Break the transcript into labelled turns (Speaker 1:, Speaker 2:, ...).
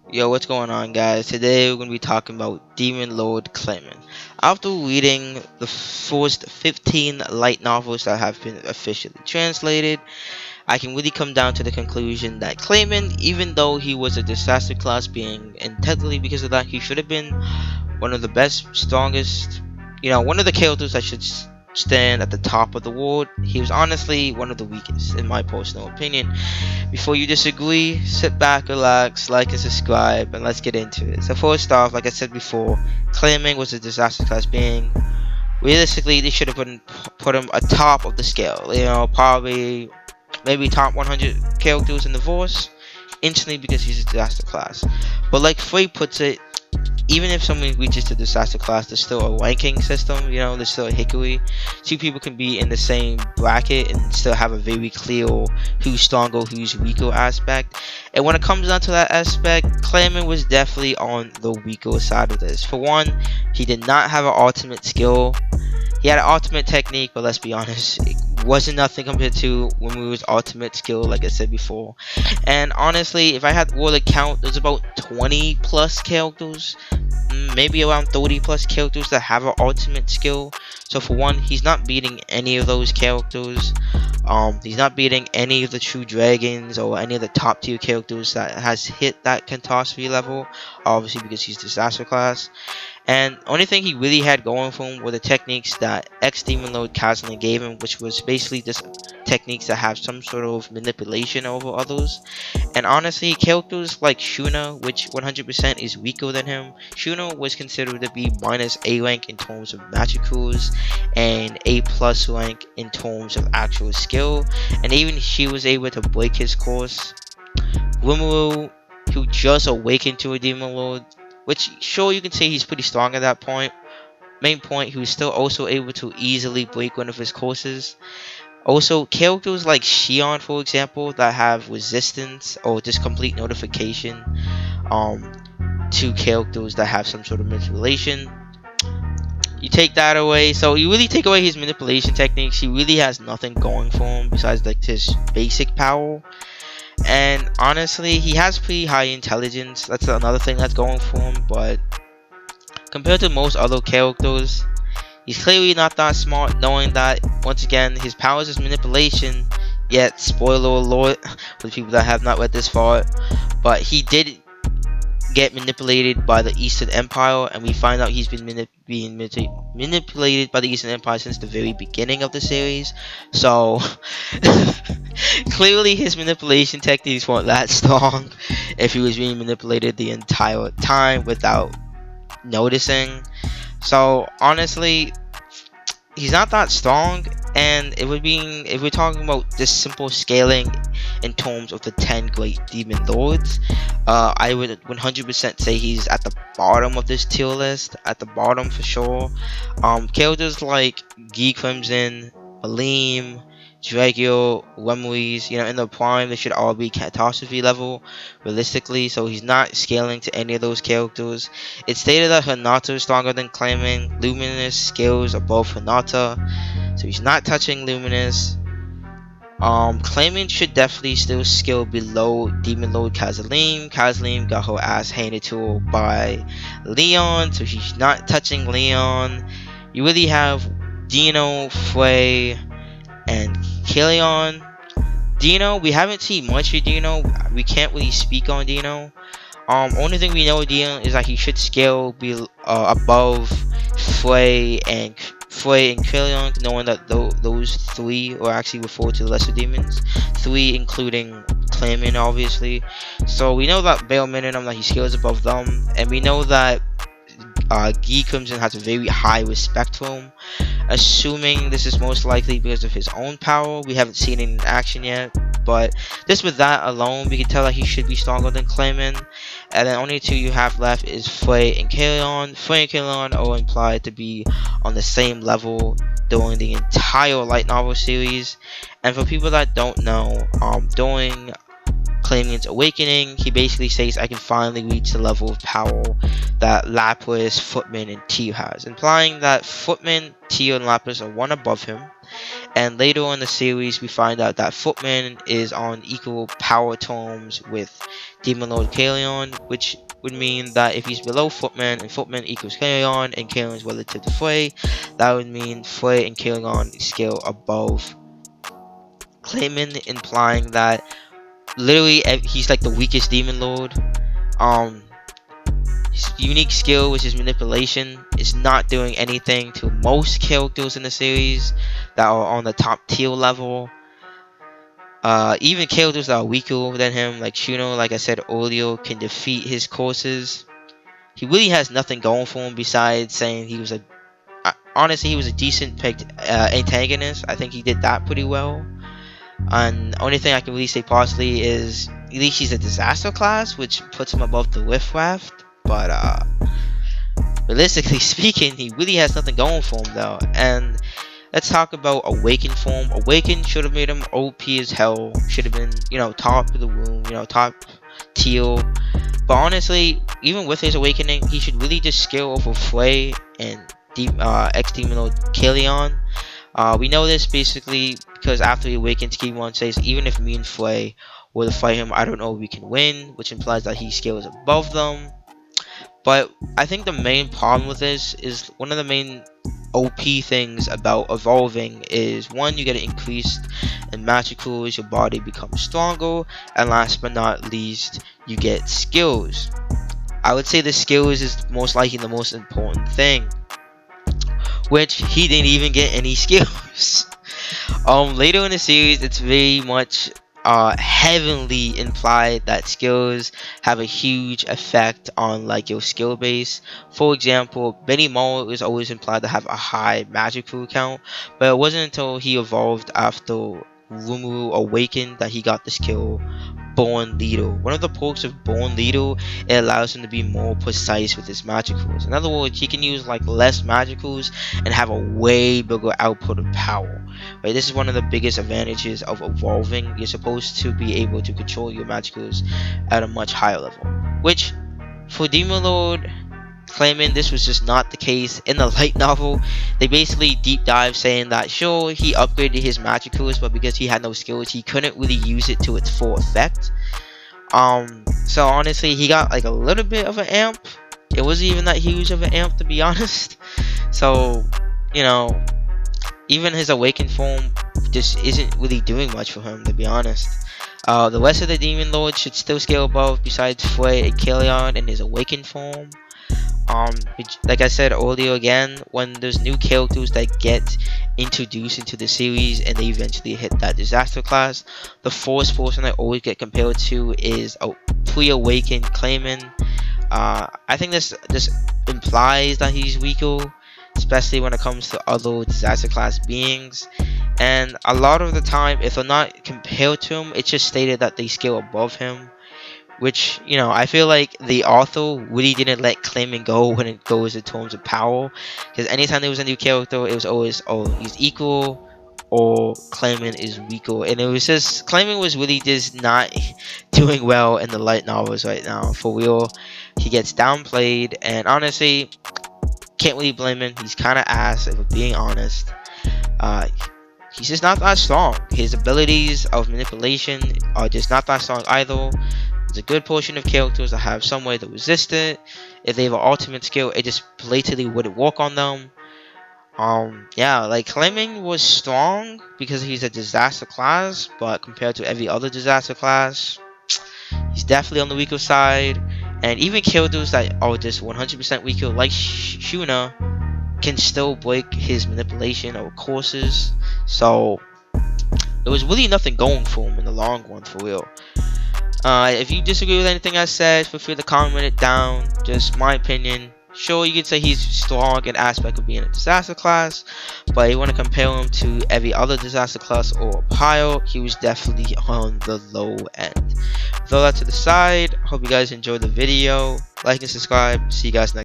Speaker 1: Yo, what's going on, guys? Today we're going to be talking about Demon Lord Clayman. After reading the first 15 light novels that have been officially translated, I can really come down to the conclusion that Clayman, even though he was a disaster class being, and technically because of that, he should have been one of the best, strongest, one of the characters that should stand at the top of the world. He was honestly one of the weakest, in my personal opinion. Before you disagree, sit back, relax, like and subscribe, and let's get into it. So first off, like I said before, Clayman was a disaster class being. Realistically, they should have put him atop of the scale. Probably maybe top 100 characters in the Force instantly because he's a disaster class. But like Frey puts it, even if someone reaches the disaster class, there's still a ranking system, there's still a hickory. Two people can be in the same bracket and still have a very clear who's stronger, who's weaker aspect. And when it comes down to that aspect, Clayman was definitely on the weaker side of this. For one, he did not have an ultimate skill. He had an ultimate technique, but let's be honest, it wasn't nothing compared to Wimu's ultimate skill, like I said before. And honestly, if I had to count, there's about 20 plus characters, maybe around 30 plus characters that have an ultimate skill. So for one, he's not beating any of those characters. He's not beating any of the true dragons or any of the top tier characters that has hit that catastrophe level, obviously because he's disaster class. And only thing he really had going for him were the techniques that ex-Demon Lord Kazlan gave him, which was basically just techniques that have some sort of manipulation over others. And honestly, characters like Shuna, which 100% is weaker than him. Shuna was considered to be minus A rank in terms of magicals and A plus rank in terms of actual skill. And even she was able to break his course. Rimuru, who just awakened to a Demon Lord, which sure you can say he's pretty strong at that point. Main point, he was still also able to easily break one of his courses. Also, characters like Shion, for example, that have resistance or just complete notification to characters that have some sort of manipulation. You take that away, so you really take away his manipulation techniques. He really has nothing going for him besides like his basic power. And honestly, he has pretty high intelligence. That's another thing that's going for him. But compared to most other characters, he's clearly not that smart, knowing that, once again, his powers is manipulation. Yet, spoiler alert for the people that have not read this far, but he did get manipulated by the Eastern Empire, and we find out he's been manipulated by the Eastern Empire since the very beginning of the series. So clearly his manipulation techniques weren't that strong if he was being manipulated the entire time without noticing. So honestly, he's not that strong. And if we're talking about just simple scaling in terms of the 10 great demon lords, I would 100% say he's at the bottom of this tier list, at the bottom for sure. Characters like Gi Crimson, Aleem, Dragio, Wemleys, in the prime, they should all be catastrophe level, realistically, so he's not scaling to any of those characters. It's stated that Hinata is stronger than Clayman. Luminous scales above Hinata, so he's not touching Luminous. Clayman should definitely still scale below Demon Lord Kazaleem. Kazaleem got her ass handed to her by Leon, so she's not touching Leon. You really have Dino, Frey, and Killion. Dino, we haven't seen much of Dino. We can't really speak on Dino. Only thing we know of Dino is that he should scale above Frey and Killion, knowing that those three are actually referred to the lesser demons. Three including Clayman, obviously. So we know that bare minimum that he scales above them, and we know that Gi Crimson has a very high respect for him. Assuming this is most likely because of his own power. We haven't seen it in action yet, but just with that alone, we can tell that he should be stronger than Clayman. And then only two you have left is Frey and Killion. Frey and Killion are implied to be on the same level during the entire light novel series. And for people that don't know, during Clayman's awakening, he basically says, I can finally reach the level of power that Lapis, Footman, and Tear has, implying that Footman, Tear, and Lapis are one above him. And later on in the series, we find out that Footman is on equal power terms with Demon Lord Kalion, which would mean that if he's below Footman and Footman equals Kalion and Kalion is relative to Frey, that would mean Frey and Kalion scale above Clayman, implying that literally he's like the weakest Demon Lord. His unique skill, which is manipulation, is not doing anything to most characters in the series that are on the top tier level. Even characters that are weaker than him, like Shuno, like I said earlier, can defeat his courses. He really has nothing going for him besides saying he was a... honestly, he was a decent picked antagonist. I think he did that pretty well. And the only thing I can really say possibly is at least he's a disaster class, which puts him above the Riffraft. But realistically speaking, he really has nothing going for him though. And let's talk about Awakened form. Awakened should have made him OP as hell. Should have been, you know, top of the room, you know, top tier. But honestly, even with his awakening, he should really just scale over Frey and ex-Demon Lord Kalion. We know this basically because after he awakens, Keyone says, even if me and Frey were to fight him, I don't know if we can win, which implies that he scales above them. But I think the main problem with this is one of the main OP things about evolving is, one, you get increased in magicals, your body becomes stronger, and last but not least, you get skills. I would say the skills is most likely the most important thing, which he didn't even get any skills. Later in the series, it's very much heavily implied that skills have a huge effect on like your skill base. For example, Benny Maul is always implied to have a high magical count, but it wasn't until he evolved after Rimuru awakened that he got the skill Born Leader. One of the perks of Born Leader, it allows him to be more precise with his magicals. In other words, he can use like less magicals and have a way bigger output of power. Right? This is one of the biggest advantages of evolving. You're supposed to be able to control your magicals at a much higher level. Which, for Demon Lord Clayman, this was just not the case. In the light novel, they basically deep dive saying that sure, he upgraded his magicals, but because he had no skills, he couldn't really use it to its full effect. So honestly, he got like a little bit of an amp. It wasn't even that huge of an amp, to be honest. So, you know, even his awakened form just isn't really doing much for him, to be honest. The rest of the Demon Lords should still scale above, besides Frey and Kalion in his awakened form. Like I said earlier, again, when there's new characters that get introduced into the series and they eventually hit that disaster class, the first person I always get compared to is a pre-awakened Clayman. I think this implies that he's weaker, especially when it comes to other disaster class beings. And a lot of the time, if they're not compared to him, it's just stated that they scale above him. Which, you know, I feel like the author really didn't let Clayman go when it goes in terms of power. Because anytime there was a new character, it was always, oh, he's equal or Clayman is weaker. And it was just, Clayman was really just not doing well in the light novels right now. For real, he gets downplayed. And honestly, can't really blame him. He's kind of ass, if we're being honest. He's just not that strong. His abilities of manipulation are just not that strong either. There's a good portion of characters that have some way to resist it. If they have an ultimate skill, it just blatantly wouldn't work on them. Yeah, like Clayman was strong because he's a disaster class, but compared to every other disaster class, he's definitely on the weaker side. And even characters that are just 100% weaker, like Shuna, can still break his manipulation or courses. So there was really nothing going for him in the long run, for real. If you disagree with anything I said, feel free to comment it down. Just my opinion. Sure, you could say he's strong in aspect of being a disaster class, but you want to compare him to every other disaster class or higher, he was definitely on the low end. Throw that to the side. Hope you guys enjoyed the video. Like and subscribe. See you guys next time.